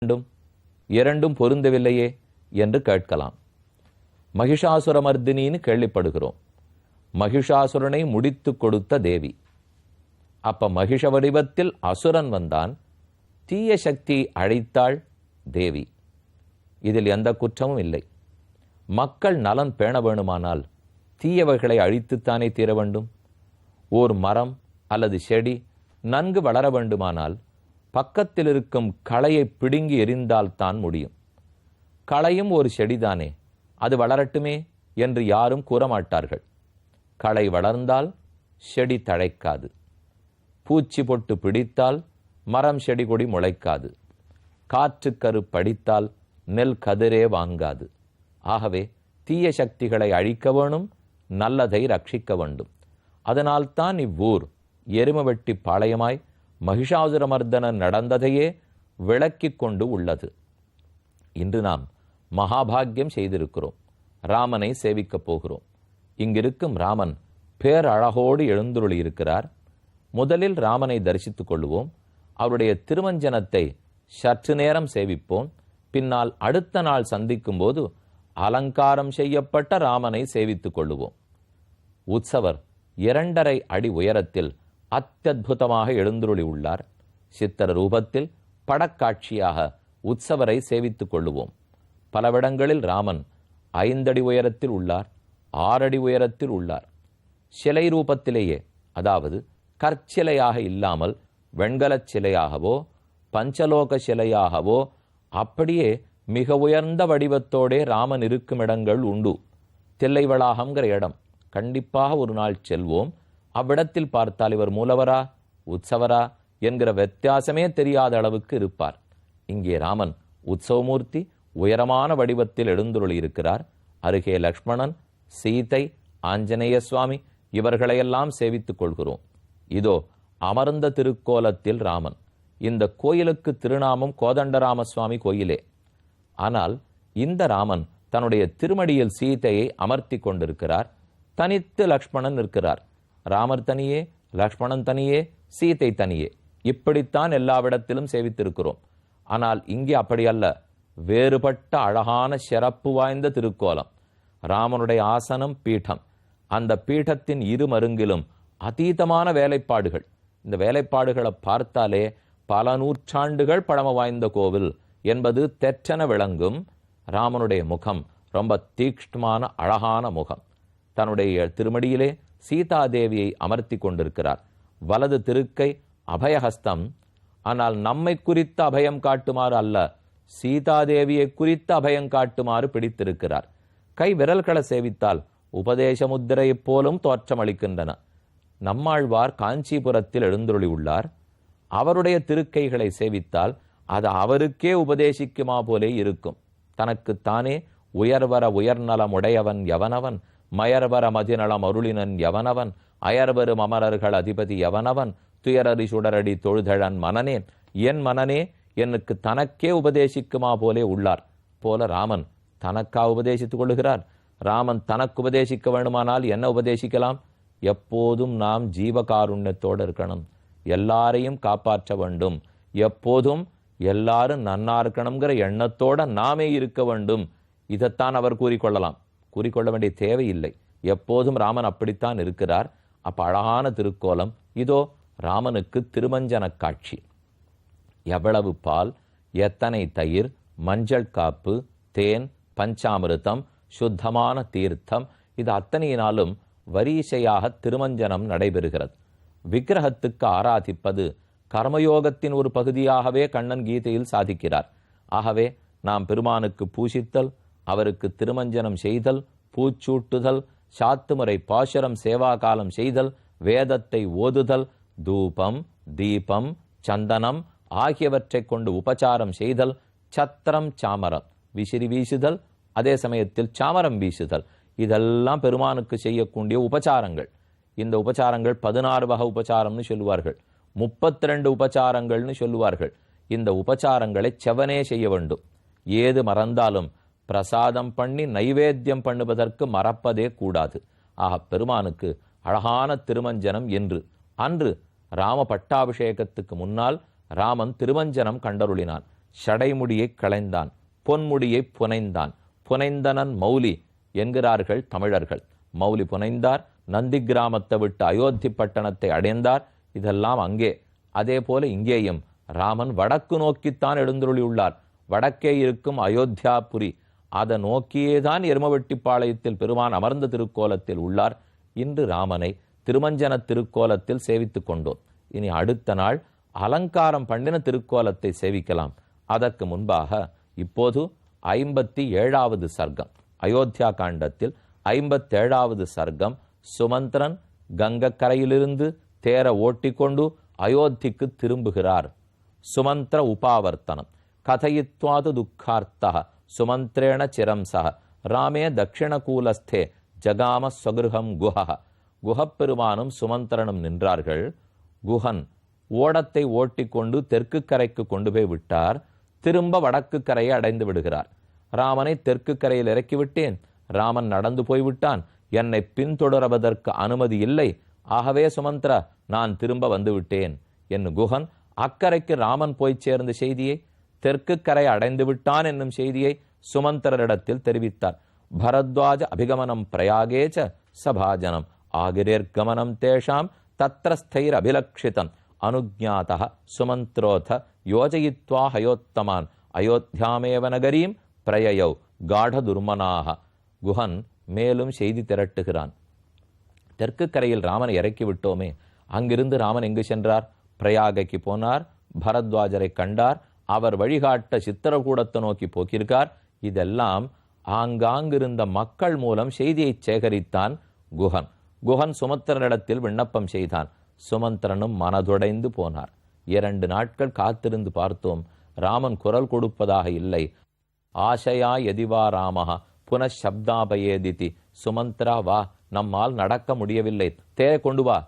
வேண்டும்? இரண்டும் பொருந்தவில்லையே என்று கேட்கலாம். மகிஷாசுரமர்தினின்னு கேள்விப்படுகிறோம். மகிஷாசுரனை முடித்து கொடுத்த தேவி. அப்ப மகிஷ வடிவத்தில் அசுரன் வந்தான், தீய சக்தி அழைத்தாள் தேவி. இதில் எந்த குற்றமும் இல்லை. மக்கள் நலன் பேண வேணுமானால் தீயவைகளை அழித்துத்தானே தீர வேண்டும். ஓர் மரம் அல்லது செடி நன்கு வளர வேண்டுமானால் பக்கத்தில் இருக்கும் களையை பிடுங்கி எரிந்தால்தான் முடியும். களையும் ஒரு செடிதானே, அது வளரட்டுமே என்று யாரும் கூறமாட்டார்கள். களை வளர்ந்தால் செடி தழைக்காது. பூச்சி பொட்டு பிடித்தால் மரம் செடி கொடி முளைக்காது. காற்றுக்கரு படித்தால் நெல் கதிரே வாங்காது. ஆகவே தீய சக்திகளை அழிக்க வேணும், நல்லதை ரட்சிக்க வேண்டும். அதனால்தான் இவ்வூர் எருமவெட்டி பாளையமாய் மகிஷாசுரமர்தனன் நடந்ததையே விளக்கிக் கொண்டு உள்ளது. இன்று நாம் மகாபாகியம் செய்திருக்கிறோம். ராமனை சேவிக்கப் போகிறோம். இங்கிருக்கும் ராமன் பேரழகோடு எழுந்துருளி இருக்கிறார். முதலில் ராமனை தரிசித்துக் கொள்வோம். அவருடைய திருமஞ்சனத்தை சற்று நேரம் சேவிப்போம். பின்னால் அடுத்த நாள் சந்திக்கும் போது அலங்காரம் செய்யப்பட்ட ராமனை சேவித்துக் கொள்ளுவோம். உற்சவர் 2.5 அடி உயரத்தில் அத்தியுதமாக எழுந்துருளி உள்ளார். சித்திர ரூபத்தில் படக்காட்சியாக உற்சவரை சேவித்துக் கொள்ளுவோம். பலவிடங்களில் ராமன் 5 அடி உயரத்தில் உள்ளார், 6 அடி உயரத்தில் உள்ளார். சிலை ரூபத்திலேயே, அதாவது கற்சிலையாக இல்லாமல் வெண்கலச் சிலையாகவோ பஞ்சலோக சிலையாகவோ அப்படியே மிக உயர்ந்த வடிவத்தோடே ராமன் இருக்கும் இடங்கள் உண்டு. தில்லை வளாகம்ங்கிற இடம் கண்டிப்பாக ஒரு நாள் செல்வோம். அவ்விடத்தில் பார்த்தால் இவர் மூலவரா உற்சவரா என்கிற வித்தியாசமே தெரியாத அளவுக்கு இருப்பார். இங்கே ராமன் உற்சவமூர்த்தி உயரமான வடிவத்தில் எழுந்துருளி இருக்கிறார். அருகே லக்ஷ்மணன், சீதை, ஆஞ்சநேய சுவாமி இவர்களையெல்லாம் சேவித்துக் கொள்கிறோம். இதோ அமர்ந்த திருக்கோலத்தில் ராமன். இந்த கோயிலுக்கு திருநாமம் கோதண்டராமசுவாமி கோயிலே. ஆனால் இந்த ராமன் தன்னுடைய திருமடியில் சீதையை அமர்த்தி கொண்டிருக்கிறார். தனித்து லக்ஷ்மணன் இருக்கிறார். ராமர் தனியே, லக்ஷ்மணன் தனியே, சீதை தனியே. இப்படித்தான் எல்லாவிடத்திலும் சேவித்திருக்கிறோம். ஆனால் இங்கே அப்படி அல்ல. வேறுபட்ட அழகான சிறப்பு வாய்ந்த திருக்கோலம். ராமனுடைய ஆசனம் பீடம். அந்த பீடத்தின் இரு மருங்கிலும் அதீதமான வேலைப்பாடுகள். இந்த வேலைப்பாடுகளை பார்த்தாலே பல நூற்றாண்டுகள் பழமை வாய்ந்த கோவில் என்பது தெற்றென விளங்கும். ராமனுடைய முகம் ரொம்ப தீக்ஷ்ணமான அழகான முகம். தன்னுடைய திருமடியிலே சீதாதேவியை அமர்த்தி கொண்டிருக்கிறார். வலது திருக்கை அபயஹஸ்தம். ஆனால் நம்மை குறித்த அபயம் காட்டுமாறு அல்ல, சீதாதேவியை குறித்த அபயம் காட்டுமாறு பிடித்திருக்கிறார். கை விரல்களை சேவித்தால் உபதேச முத்திரையைப் போலும் தோற்றமளிக்கின்றன. நம்மாழ்வார் காஞ்சிபுரத்தில் எழுந்துருளி உள்ளார். அவருடைய திருக்கைகளை சேவித்தால் அது அவருக்கே உபதேசிக்குமா போலே இருக்கும். தனக்குத்தானே உயர்வர உயர்நலம் உடையவன் எவனவன், மயர்வர மதிநலம் அருளினன் எவனவன், அயர்வரும் அமரர்கள் அதிபதி எவனவன், துயரறி சுடரடி தொழுதழன் மனனே, என் மனனே எனக்கு தனக்கே உபதேசிக்குமா போலே உள்ளார். போல ராமன் தனக்கா உபதேசித்துக் கொள்ளுகிறார். ராமன் தனக்கு உபதேசிக்க வேண்டுமானால் என்ன உபதேசிக்கலாம்? எப்போதும் நாம் ஜீவகாருண்யத்தோடு இருக்கணும், எல்லாரையும் காப்பாற்ற வேண்டும், எப்போதும் எல்லாரும் நன்னா இருக்கணுங்கிற எண்ணத்தோட நாமே இருக்க வேண்டும். இதைத்தான் அவர் கூறிக்கொள்ளலாம். கூறிக்கொள்ள வேண்டிய தேவையில்லை. எப்போதும் ராமன் அப்படித்தான் இருக்கிறார். அப்ப அழகான திருக்கோலம். இதோ ராமனுக்கு திருமஞ்சன காட்சி. எவ்வளவு பால், எத்தனை தயிர், மஞ்சள் காப்பு, தேன், பஞ்சாமிருத்தம், சுத்தமான தீர்த்தம், இது அத்தனையினாலும் வரிசையாக திருமஞ்சனம் நடைபெறுகிறது. விக்கிரகத்துக்கு ஆராதிப்பது கர்மயோகத்தின் ஒரு பகுதியாகவே கண்ணன் கீதையில் சாதிக்கிறார். ஆகவே நாம் பெருமானுக்கு பூசித்தல், அவருக்கு திருமஞ்சனம் செய்தல், பூச்சூட்டுதல், சாத்துமுறை பாசுரம் சேவா காலம் செய்தல், வேதத்தை ஓதுதல், தூபம், தீபம், சந்தனம் ஆகியவற்றை கொண்டு உபச்சாரம் செய்தல், சத்திரம் சாமரம் விசிறி வீசுதல், அதே சமயத்தில் சாமரம் வீசுதல், இதெல்லாம் பெருமானுக்கு செய்யக்கூடிய உபச்சாரங்கள். இந்த உபச்சாரங்கள் 16 வகை உபச்சாரம்னு சொல்லுவார்கள், 32 உபச்சாரங்கள்னு சொல்லுவார்கள். இந்த உபச்சாரங்களை செவனே செய்ய வேண்டும். ஏது மறந்தாலும் பிரசாதம் பண்ணி நைவேத்தியம் பண்ணுவதற்கு மறப்பதே கூடாது. ஆக பெருமானுக்கு அழகான திருமஞ்சனம் என்று அன்று ராம பட்டாபிஷேகத்துக்கு முன்னால் ராமன் திருமஞ்சனம் கண்டருளினான். ஷடைமுடியை களைந்தான், பொன்முடியை புனைந்தான். புனைந்தனன் மௌலி என்கிறார்கள் தமிழர்கள். மௌலி புனைந்தார், நந்தி கிராமத்தை விட்டு அயோத்தி பட்டணத்தை அடைந்தார். இதெல்லாம் அங்கே. அதே போல இங்கேயும் ராமன் வடக்கு நோக்கித்தான் எழுந்தருளியுள்ளார். வடக்கே இருக்கும் அயோத்தியாபுரி, அதை நோக்கியேதான் எருமவெட்டிப்பாளையத்தில் பெருமான் அமர்ந்த திருக்கோலத்தில் உள்ளார். இன்று ராமனை திருமஞ்சன திருக்கோலத்தில் சேவித்துக் கொண்டோம். இனி அடுத்த நாள் அலங்காரம் பண்ணின திருக்கோலத்தை சேவிக்கலாம். அதற்கு முன்பாக இப்போது 57வது சர்க்கம், அயோத்தியா காண்டத்தில் 57வது சர்க்கம். சுமந்திரன் கங்கக்கரையிலிருந்து தேர ஓட்டிக்கொண்டு அயோத்திக்கு திரும்புகிறார். சுமந்திர உபாவர்த்தனம். கதயித்வாது துக்கார்த்தா சுமந்திரேண சிரம்சக ராமே தட்சிணகூலஸ்தே ஜகாம ஸ்வகிருஹம் குஹ. குஹப்பெருமானும் சுமந்திரனும் நின்றார்கள். குஹன் ஓடத்தை ஓட்டிக்கொண்டு தெற்கு கரைக்கு கொண்டு போய் விட்டார். திரும்ப வடக்கு கரையை அடைந்து விடுகிறார். ராமனை தெற்கு கரையில் இறக்கிவிட்டேன், ராமன் நடந்து போய்விட்டான், என்னை பின்தொடர்வதற்கு அனுமதி இல்லை, ஆகவே சுமந்திர நான் திரும்ப வந்து விட்டேன் என்று குஹன் அக்கரைக்கு ராமன் போய் சேர்ந்த செய்தியை, தெற்கு கரை அடைந்து விட்டான் என்னும் செய்தியை சுமந்திரரிடத்தில் தெரிவித்தார். பரத்வாஜ அபிகமனம் பிரயாகேச்ச சபாஜனம் ஆகிரேர்கமனம் தேஷாம் தத்ரஸ்தைர் அபிலக்ஷிதம் அனுஜாத சுமந்திரோத யோஜயித்வா ஹயோத்தமான் அயோத்தியாமேவ நகரீம் பிரயயௌ காடதுர்மனாக. குஹன் மேலும் செய்தி திரட்டுகிறான். தெற்கு கரையில் ராமனை இறக்கி விட்டோமே, அங்கிருந்து ராமன் எங்கு சென்றார்? பிரயாகைக்கு போனார், பரத்வாஜரை கண்டார், அவர் வழிகாட்ட சித்திரகூடத்தை நோக்கி போக்கியிருக்கார். இதெல்லாம் ஆங்காங்கிருந்த மக்கள் மூலம் செய்தியை சேகரித்தான் குஹன். குஹன் சுமந்திரனிடத்தில் விண்ணப்பம் செய்தான். சுமந்திரனும் மனதுடைந்து போனார். 2 நாட்கள் காத்திருந்து பார்த்தோம், ராமன் குரல் கொடுப்பதாக இல்லை. ஆசையா எதிவா ராமஹா புனഃசப்தாபயேதிதி. சுமந்திரா வா, நம்மால் நடக்க முடியவில்லை, தேரை கொண்டு வா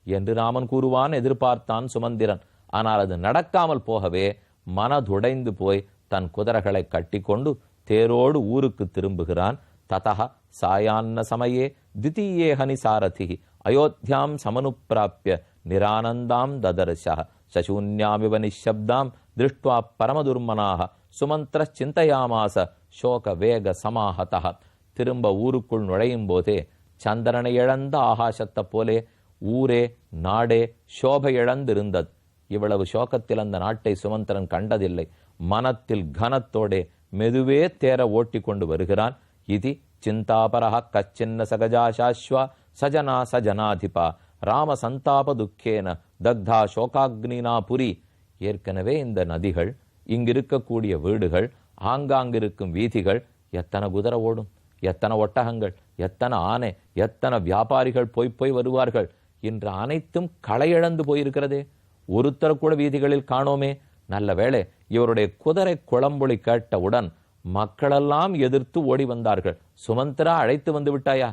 என்று ராமன் கூறுவான் எதிர்பார்த்தான் சுமந்திரன். ஆனால் அது நடக்காமல் போகவே மனதுடைந்து போய் தன் குதிரைகளை கட்டி கொண்டு தேரோடு ஊருக்கு திரும்புகிறான். ததா சாயான்ன சமயே தித்தீயே ஹனி சாரதி அயோத்தியாம் சமனுப்பிராப்பிய நிரானந்தாம் ததர்ஷா சசூன்யாமிவ நிஷப்தாம் திருஷ்டுவா பரமதுர்மனாக சுமந்திர சிந்தையாமாச சோக வேக சமாஹதா. திரும்ப ஊருக்குள் நுழையும் போதே சந்திரனை இழந்த ஆகாசத்தை போலே ஊரே நாடே சோபை இழந்திருந்தது. இவ்வளவு சோகத்தில் அந்த நாட்டை சுமந்திரன் கண்டதில்லை. மனத்தில் கனத்தோடே மெதுவே தேர ஓட்டி கொண்டு வருகிறான். இது சிந்தாபரஹ கச்சின்ன சகஜாசாஸ்வா சஜனா சஜனாதிபா ராம சந்தாப துக்கேன தக்தா சோகாக்னினா புரி. ஏற்கனவே இந்த நதிகள், இங்கிருக்கக்கூடிய வீடுகள், ஆங்காங்கிருக்கும் வீதிகள், எத்தனை குதிரை ஓடும், எத்தனை ஒட்டகங்கள், எத்தனை ஆனை, எத்தனை வியாபாரிகள் போய் வருவார்கள். இன்று அனைத்தும் களையிழந்து போயிருக்கிறதே. ஒருத்தர் கூட வீதிகளில் காணோமே. நல்ல வேளை இவருடைய குதிரை குளம்பொலி கேட்டவுடன் மக்களெல்லாம் எதிர்த்து ஓடி வந்தார்கள். சுமந்திரா அழைத்து வந்து விட்டாயா?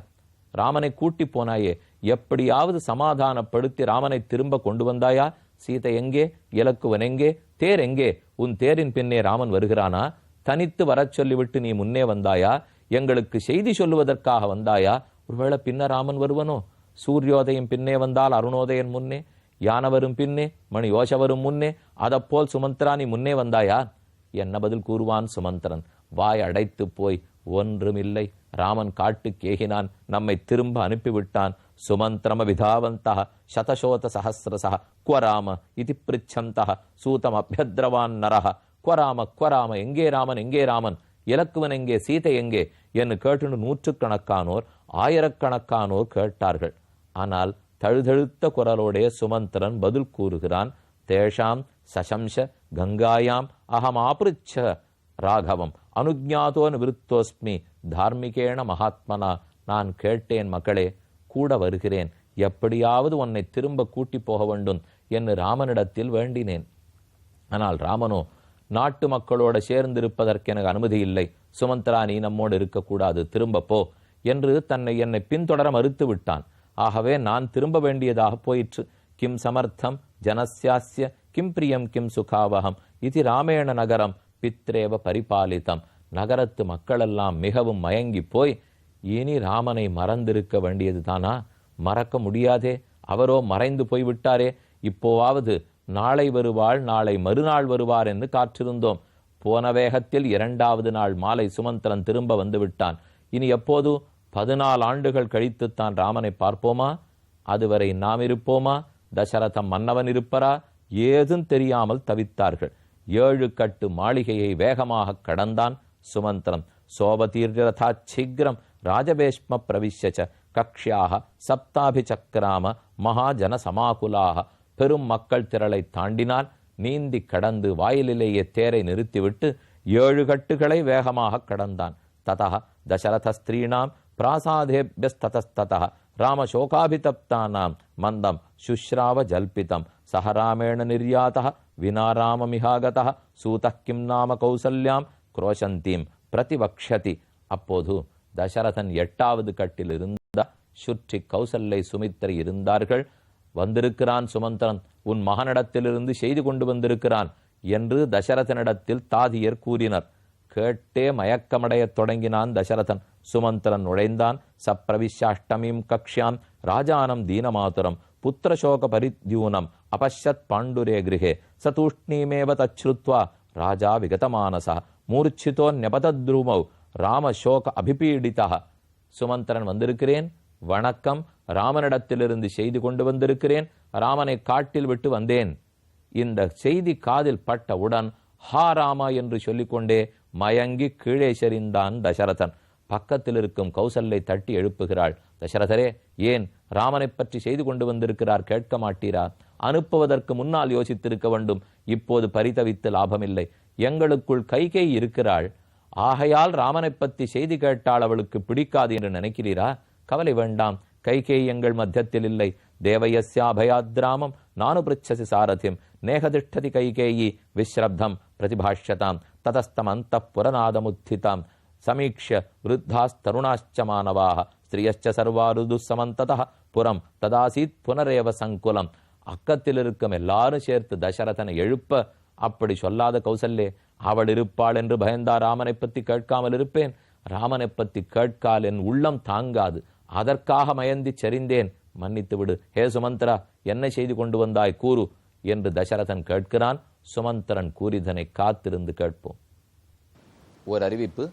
ராமனை கூட்டி போனாயே, எப்படியாவது சமாதானப்படுத்தி ராமனை திரும்ப கொண்டு வந்தாயா? சீதை எங்கே? இலக்குவன் எங்கே? தேர் எங்கே? உன் தேரின் பின்னே ராமன் வருகிறானா? தனித்து வரச் சொல்லிவிட்டு நீ முன்னே வந்தாயா? எங்களுக்கு செய்தி சொல்லுவதற்காக வந்தாயா? ஒருவேளை பின்ன ராமன் வருவனோ? சூரியோதயம் பின்னே வந்தால் அருணோதயன் முன்னே, யானவரும் பின்னே, மணி யோசவரும் முன்னே, அதப்போல் சுமந்திரா நீ முன்னே வந்தாயா? என்ன பதில் கூறுவான் சுமந்திரன்? வாய் அடைத்து போய் ஒன்றுமில்லை, ராமன் காட்டுக்கு ஏகினான், நம்மை திரும்ப அனுப்பிவிட்டான். சுமந்திரம விதாவந்தா சதசோத சஹசிரசா குவராம இது பிரிச்சந்தா சூதம் அபியத்ரவான் நரஹ. குவராம எங்கே ராமன், எங்கே ராமன்? இலக்குவன் எங்கே? சீதை எங்கே என்று கேட்டு நூற்றுக்கணக்கானோர், ஆயிரக்கணக்கானோர் கேட்டார்கள். ஆனால் தழுதழுத்த குரலோடைய சுமந்திரன் பதில் கூறுகிறான். தேஷாம் சசம்ச கங்காயாம் அகம் ஆபிருச்ச ராகவம் அனுஜாதோ நிவிருத்தோஸ்மி தார்மிகேண மகாத்மனா. நான் கேட்டேன் மக்களே, கூட வருகிறேன், எப்படியாவது உன்னை திரும்ப கூட்டி போக வேண்டும் என்று ராமனிடத்தில் வேண்டினேன். ஆனால் ராமனோ நாட்டு மக்களோட சேர்ந்திருப்பதற்கு எனக்கு அனுமதி இல்லை, சுமந்திரா நீ நம்மோடு இருக்கக்கூடாது, திரும்ப போ என்று என்னை பின்தொடர மறுத்து விட்டான். ஆகவே நான் திரும்ப வேண்டியதாக போயிற்று. கிம் சமர்த்தம் ஜனஸ்யாஸ்ய கிம் பிரியம் கிம் சுகாவகம் இது ராமேண நகரம் பித்ரேவ பரிபாலிதம். நகரத்து மக்களெல்லாம் மிகவும் மயங்கி போய் இனி ராமனை மறந்திருக்க வேண்டியது தானா? மறக்க முடியாதே, அவரோ மறைந்து போய்விட்டாரே. இப்போவாவது நாளை வருவாள், நாளை மறுநாள் வருவார் என்று காற்றிருந்தோம். போன வேகத்தில் 2வது நாள் மாலை சுமந்திரன் திரும்ப வந்து விட்டான். இனி எப்போது? 14 ஆண்டுகள் கழித்துத்தான் ராமனை பார்ப்போமா? அதுவரை நாம் இருப்போமா? தசரதம் மன்னவன் இருப்பரா? ஏதும் தெரியாமல் தவித்தார்கள். 7 கட்டு மாளிகையை வேகமாக கடந்தான் சுமந்திரன். சோபதீர்ரதா சிக்ரம் ராஜபேஷ்ம பிரவிஷ்யச்ச கக்ஷ்யாக சப்தாபிசக்கராம மகாஜன சமாகுலாக. பெரும் மக்கள் திரளை தாண்டினான். நீந்தி கடந்து வாயிலிலேயே தேரை நிறுத்திவிட்டு 7 கட்டுகளை வேகமாக கடந்தான். ததா தசரத ஸ்திரீணாம் பிராசாதேபியஸ்ததஸ்ததா ராமசோகாபிதப்தானாம் மந்தம் சுஷ்ராவ ஜல்பிதம் சஹராமேண நிர்யாதः வினாராமமிஹாகதः சூதः கிம் நாம கௌசல்யாம் குரோஷந்தீம் பிரதிவக்ஷதி. அப்போது தசரதன் 8வது கட்டில் இருந்த சுற்றி கௌசல்யை சுமித்திரை இருந்தார்கள். வந்திருக்கிறான் சுமந்திரன், உன் மகனிடத்திலிருந்து செய்தி கொண்டு வந்திருக்கிறான் என்று தசரதனிடத்தில் தாதியர் கூறினர். கேட்டே மயக்கமடையத் தொடங்கினான் தசரதன். சுமந்திரன் நுழைந்தான். சப்ரவிஷ்யாஷ்டமீம் கக்ஷ்யாம் ராஜானம் தீனமாதுரம் புத்திரசோக பரித்யூனம் அபஷ்யத் பாண்டுரே கிருஹே சதூஷ்ணீமேவ தச்ருத்வா ராஜா விகதமானசா மூர்ச்சிதோ ஞபதத்ரூமௌ ராமசோக அபிபீடிதா. சுமந்திரன், வந்திருக்கிறேன், வணக்கம். ராமனிடத்திலிருந்து செய்தி கொண்டு வந்திருக்கிறேன். ராமனை காட்டில் விட்டு வந்தேன். இந்த செய்தி காதில் பட்டவுடன் ஹா ராமா என்று சொல்லிக்கொண்டே மயங்கி கீழே சரிந்தான் தசரதன். பக்கத்தில் இருக்கும் கௌசல்யை தட்டி எழுப்புகிறாள். தசரதரே, ஏன் ராமனை பற்றி செய்து கொண்டு வந்திருக்கிறார், கேட்க மாட்டீரா? அனுப்புவதற்கு முன்னால் யோசித்திருக்க வேண்டும். இப்போது பரிதவித்து லாபமில்லை. எங்களுக்குள் கைகேயி இருக்கிறாள். ஆகையால் ராமனை பற்றி செய்தி கேட்டால் அவளுக்கு பிடிக்காது என்று நினைக்கிறீரா? கவலை வேண்டாம், கைகேயி எங்கள் மத்தியத்தில் இல்லை. தேவயஸ்யாபயாத்ராமம் நானு பிருச்சசி சாரதிம் நேகதிஷ்டதி கைகேயி விஸ்ரப்தம் பிரதிபாஷ்யதாம் ததஸ்தம் அந்த புரநாதமுத்திதாம் சமீக்ஷ்ய விருத்தாஸ்தருணாச்ச மானவாக ஸ்திரியச்ச சர்வாருது சமந்ததः புறம் ததாசீத் புனரேவ சங்குலம். அக்கத்தில் இருக்கும் எல்லாரும் சேர்த்து தசரதனை எழுப்ப, அப்படி சொல்லாத கௌசல்யே, அவள் இருப்பாள் என்று பயந்தா ராமனை பற்றி கேட்காமல் இருப்பேன்? ராமனை பற்றி கேட்கால் என் உள்ளம் தாங்காது. அதற்காக மயந்தி செறிந்தேன். மன்னித்து விடு. ஹே சுமந்திரா, என்ன செய்து கொண்டு வந்தாய், கூறு என்று தசரதன் கேட்கிறான். சுமந்திரன் கூறிதனை காத்திருந்து கேட்போம். ஒரு அறிவிப்பு.